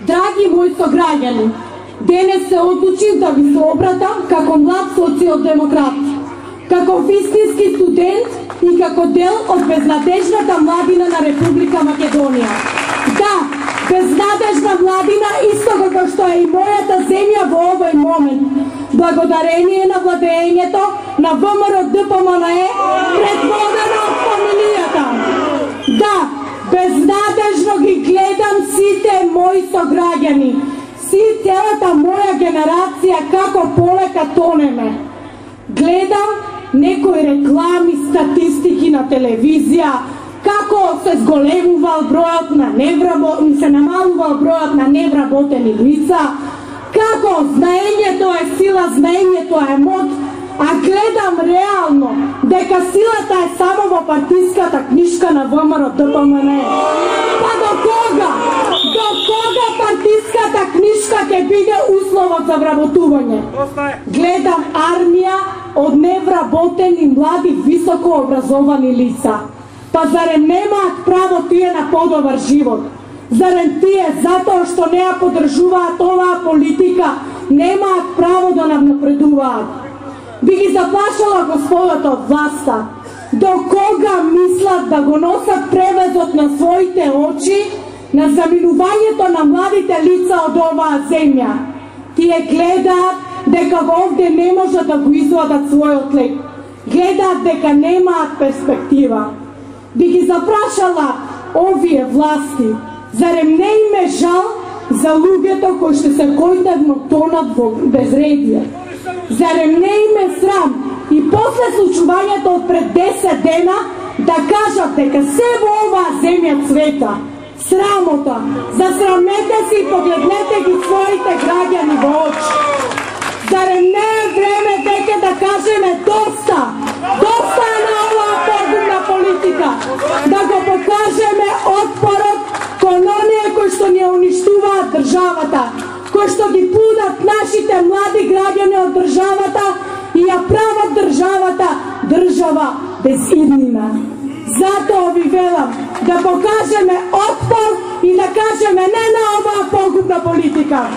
Драги мои сограѓани, денес се одлучив да ви се обратам како млад социјалдемократ, како вистински студент и како дел од безнадежната младина на Република Македонија. Да, безнадежна младина, исто како што е и мојата земја во овој момент, благодарение на владењето на ВМРО-ДПМНЕ предводено од фамилијата. Да, безнадежно ги гледам сите мои сограѓани, целата моја генерација како полека тонеме. Гледам некои реклами, статистики на телевизија, како се зголемувал бројот на се намалувал бројот на невработени лица, како знаењето е сила, знаењето е моќ, а гледам реално дека силата е само во партиската книшка на ВМРО-ДПМНЕ. Па до кога? До кога партиската книшка ќе биде условот за вработување? Гледам армија од невработени млади високо образовани лица. Па зарем немаат право тие на подобар живот? Зарем тие, затоа што не ја поддржуваат оваа политика, немаат право да напредуваат? Би ги заплашала господата од власта. До кога мислат да го носат превезот на своите очи на заминувањето на младите лица од оваа земја? Тие гледаат дека овде не може да го извадат својот лек. Гледаат дека немаат перспектива. Би ги запрашала овие власти, зарем не им е жал за луѓето кои што се којдневно тонат во безредие? Зарем не им е срам и после случувањето од пред 10 дена да кажат дека се во оваа земја цвета? Срамота! Засрамете се и погледнете ги своите граѓани во очи. Зарем не е време дека да кажеме доста? Доста е на оваа погубна политика. Да го покажеме отпорот кон оние кои што ни уништуваат државата, кои што ги пудат нашите млади граѓани од државата и ја прават државата држава без иднина. Затоа ви велам да покажеме отпор и да кажеме не на оваа погубна политика.